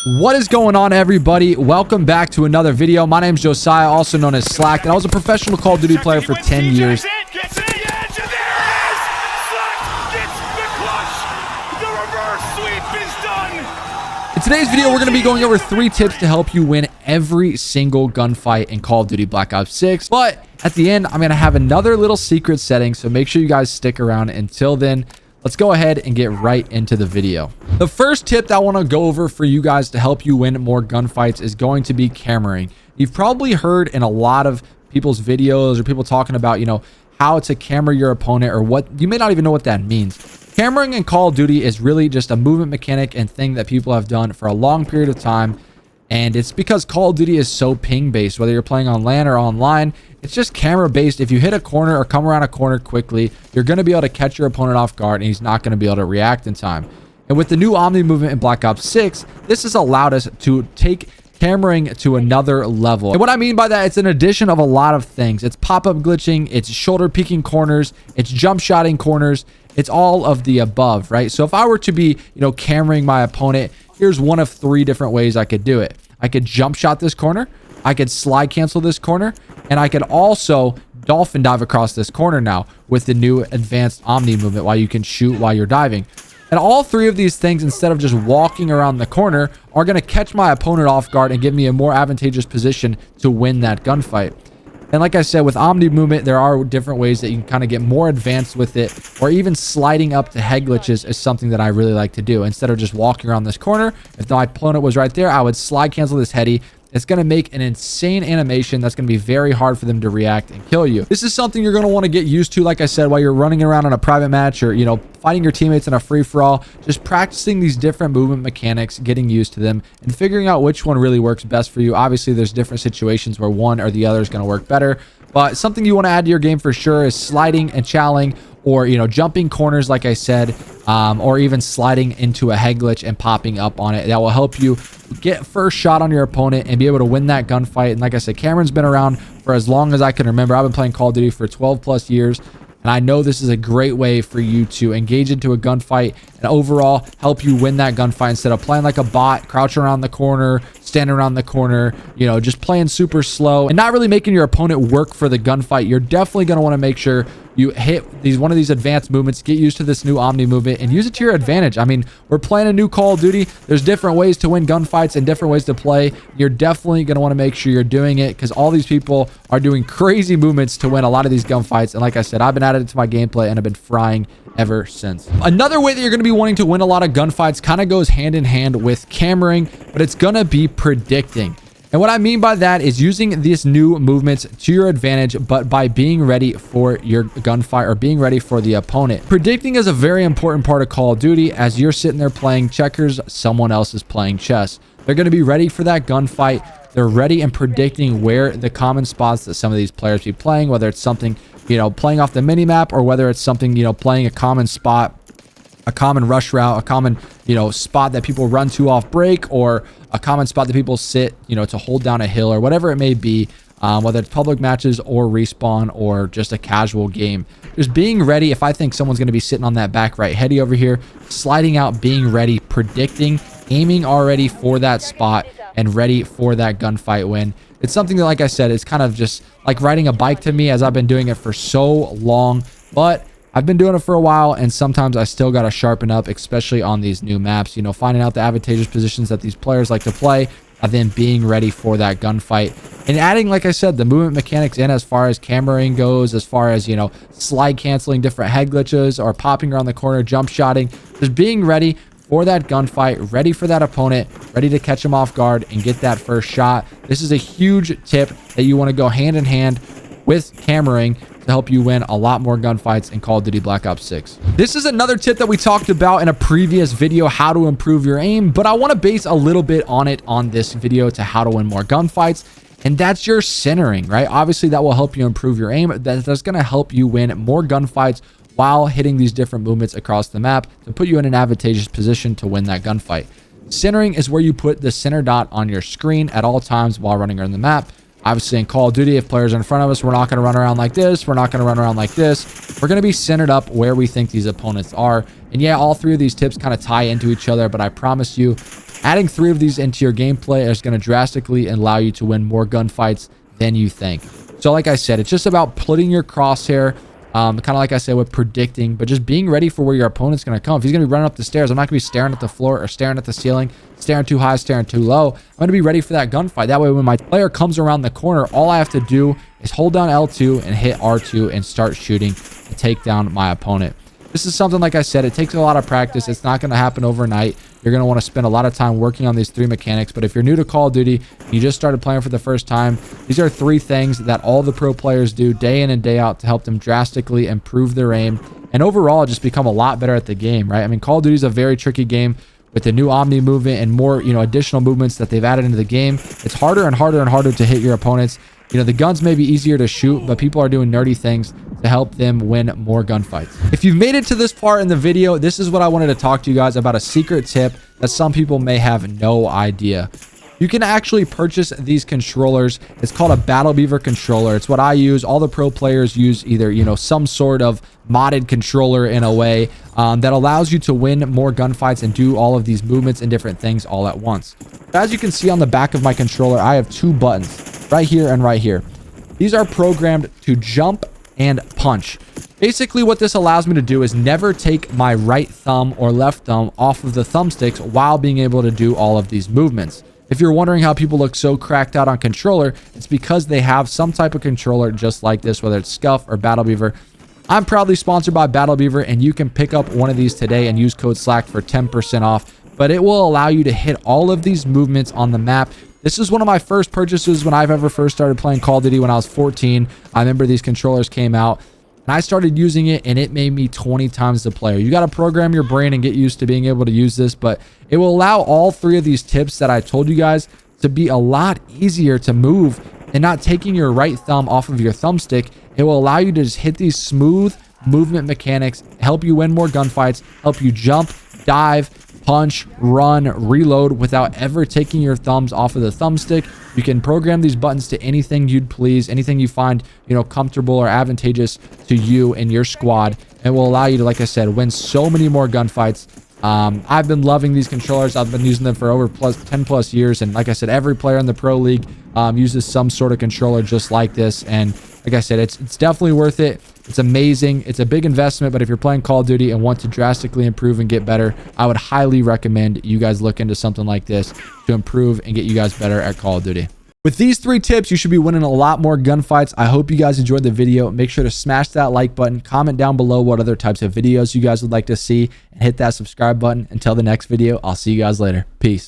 What is going on, everybody? Welcome back to another video. My name is Josiah, also known as Slack, and I was a professional Call of Duty player for 10 years. In today's video, we're going to be going over 3 tips to help you win every single gunfight in Call of Duty Black Ops 6. But at the end, I'm going to have another little secret setting, so make sure you guys stick around until then. Let's go ahead and get right into the video. The first tip that I want to go over for you guys to help you win more gunfights is going to be cameraing. You've probably heard in a lot of people's videos or people talking about, how to camera your opponent, or what you may not even know what that means. Cameraing in Call of Duty is really just a movement mechanic and thing that people have done for a long period of time. And it's because Call of Duty is so ping based, whether you're playing on LAN or online. It's just camera based. If you hit a corner or come around a corner quickly, you're going to be able to catch your opponent off guard and he's not going to be able to react in time. And with the new Omni movement in Black Ops 6, this has allowed us to take cameraing to another level. And what I mean by that, it's an addition of a lot of things. It's pop-up glitching, it's shoulder peeking corners, it's jump shotting corners, it's all of the above, right? So if I were to be, cameraing my opponent, here's one of 3 different ways I could do it. I could jump shot this corner, I could slide cancel this corner, and I could also dolphin dive across this corner now with the new advanced Omni movement while you can shoot while you're diving. And all 3 of these things, instead of just walking around the corner, are going to catch my opponent off guard and give me a more advantageous position to win that gunfight. And like I said, with Omni movement, there are different ways that you can kind of get more advanced with it, or even sliding up to head glitches is something that I really like to do. Instead of just walking around this corner, if my opponent was right there, I would slide cancel this heady. It's going to make an insane animation that's going to be very hard for them to react and kill you. This is something you're going to want to get used to, like I said, while you're running around on a private match or, fighting your teammates in a free-for-all. Just practicing these different movement mechanics, getting used to them, and figuring out which one really works best for you. Obviously, there's different situations where one or the other is going to work better. But something you want to add to your game for sure is sliding and chowing, or, jumping corners, like I said, or even sliding into a head glitch and popping up on it. That will help you get first shot on your opponent and be able to win that gunfight. And like I said, Cameron's been around for as long as I can remember. I've been playing Call of Duty for 12 plus years. And I know this is a great way for you to engage into a gunfight and overall help you win that gunfight instead of playing like a bot, crouching around the corner, standing around the corner, just playing super slow and not really making your opponent work for the gunfight. You're definitely going to want to make sure you hit one of these advanced movements, get used to this new Omni movement, and use it to your advantage. I mean, we're playing a new Call of Duty. There's different ways to win gunfights and different ways to play. You're definitely going to want to make sure you're doing it because all these people are doing crazy movements to win a lot of these gunfights. And like I said, I've been added to my gameplay and I've been frying ever since. Another way that you're going to be wanting to win a lot of gunfights kind of goes hand in hand with cameraing, but it's going to be predicting. And what I mean by that is using these new movements to your advantage, but by being ready for your gunfight or being ready for the opponent. Predicting is a very important part of Call of Duty. As you're sitting there playing checkers, someone else is playing chess. They're going to be ready for that gunfight. They're ready and predicting where the common spots that some of these players be playing, whether it's something, playing off the mini map, or whether it's something, playing a common spot, a common rush route, a common, spot that people run to off break, or a common spot that people sit, to hold down a hill or whatever it may be, whether it's public matches or respawn or just a casual game. Just being ready. If I think someone's going to be sitting on that back right heady over here, sliding out, being ready, predicting, aiming already for that spot and ready for that gunfight win. It's something that, like I said, it's kind of just like riding a bike to me, as I've been doing it for so long, but I've been doing it for a while, and sometimes I still got to sharpen up, especially on these new maps, finding out the advantageous positions that these players like to play, and then being ready for that gunfight. And adding, like I said, the movement mechanics in as far as cameraing goes, as far as, slide canceling different head glitches or popping around the corner, jump shotting, just being ready for that gunfight, ready for that opponent, ready to catch them off guard and get that first shot. This is a huge tip that you want to go hand in hand with cameraing to help you win a lot more gunfights in Call of Duty Black Ops 6. This is another tip that we talked about in a previous video, how to improve your aim, but I want to base a little bit on it on this video to how to win more gunfights, and that's your centering, right? Obviously, that will help you improve your aim. That's going to help you win more gunfights while hitting these different movements across the map to put you in an advantageous position to win that gunfight. Centering is where you put the center dot on your screen at all times while running around the map. Obviously in Call of Duty, if players are in front of us, we're not going to run around like this. We're not going to run around like this. We're going to be centered up where we think these opponents are. And yeah, all three of these tips kind of tie into each other, but I promise you, adding 3 of these into your gameplay is going to drastically allow you to win more gunfights than you think. So like I said, it's just about putting your crosshair, kind of like I said with predicting, but just being ready for where your opponent's going to come. If he's going to be running up the stairs, I'm not going to be staring at the floor or staring at the ceiling, staring too high, staring too low. I'm going to be ready for that gunfight. That way, when my player comes around the corner, all I have to do is hold down L2 and hit R2 and start shooting to take down my opponent. This is something, like I said, it takes a lot of practice. It's not going to happen overnight. You're going to want to spend a lot of time working on these 3 mechanics. But if you're new to Call of Duty, you just started playing for the first time, these are 3 things that all the pro players do day in and day out to help them drastically improve their aim and overall just become a lot better at the game, right? I mean, Call of Duty is a very tricky game with the new Omni movement and more, additional movements that they've added into the game. It's harder and harder and harder to hit your opponents. The guns may be easier to shoot, but people are doing nerdy things to help them win more gunfights. If you've made it to this part in the video, this is what I wanted to talk to you guys about, a secret tip that some people may have no idea. You can actually purchase these controllers. It's called a Battle Beaver controller. It's what I use. All the pro players use either, some sort of modded controller in a way that allows you to win more gunfights and do all of these movements and different things all at once. As you can see on the back of my controller, I have 2 buttons right here and right here. These are programmed to jump and punch. Basically, what this allows me to do is never take my right thumb or left thumb off of the thumbsticks while being able to do all of these movements. If you're wondering how people look so cracked out on controller, it's because they have some type of controller just like this, whether it's Scuff or Battle Beaver. I'm proudly sponsored by Battle Beaver, and you can pick up one of these today and use code SLACK for 10% off. But it will allow you to hit all of these movements on the map. This is one of my first purchases when I've ever first started playing Call of Duty when I was 14. I remember these controllers came out. And I started using it, and it made me 20 times the player. You got to program your brain and get used to being able to use this, but it will allow all 3 of these tips that I told you guys to be a lot easier to move and not taking your right thumb off of your thumbstick. It will allow you to just hit these smooth movement mechanics, help you win more gunfights, help you jump, dive, punch, run, reload without ever taking your thumbs off of the thumbstick. You can program these buttons to anything you'd please, anything you find, comfortable or advantageous to you and your squad. It will allow you to, like I said, win so many more gunfights. I've been loving these controllers. I've been using them for over 10 plus years. And like I said, every player in the pro league uses some sort of controller just like this. And like I said, it's definitely worth it. It's amazing. It's a big investment, but if you're playing Call of Duty and want to drastically improve and get better, I would highly recommend you guys look into something like this to improve and get you guys better at Call of Duty. With these 3 tips, you should be winning a lot more gunfights. I hope you guys enjoyed the video. Make sure to smash that like button, comment down below what other types of videos you guys would like to see, and hit that subscribe button. Until the next video, I'll see you guys later. Peace.